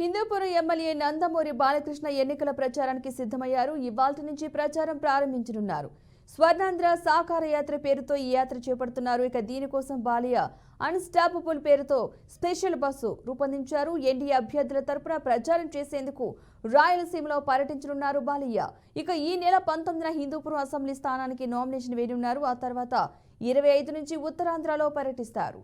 Hindupuram MLA Nandamuri Balakrishna ఎన్నికల ప్రచారానికి సిద్ధమయ్యారు. ఇవాల్టి నుంచి ప్రచారం ప్రారంభించనున్నారు. స్వర్ణాంధ్ర సాకార యాత్ర పేరుతో ఈ యాత్ర చేపడుతున్నారు. ఇక దీనికోసం బాలయ్య అన్స్టాపబుల్ పేరుతో స్పెషల్ బస్సు రూపొందించారు. ఎన్డీఏ అభ్యర్థుల తరపున ప్రచారం చేసేందుకు రాయలసీమలో పర్యటించనున్నారు బాలయ్య. ఇక ఈ నెల 19న హిందూపురం అసెంబ్లీ స్థానానికి నామినేషన్ వేయనున్నారు. ఆ తర్వాత 25 నుంచి ఉత్తరాంధ్రలో పర్యటిస్తారు.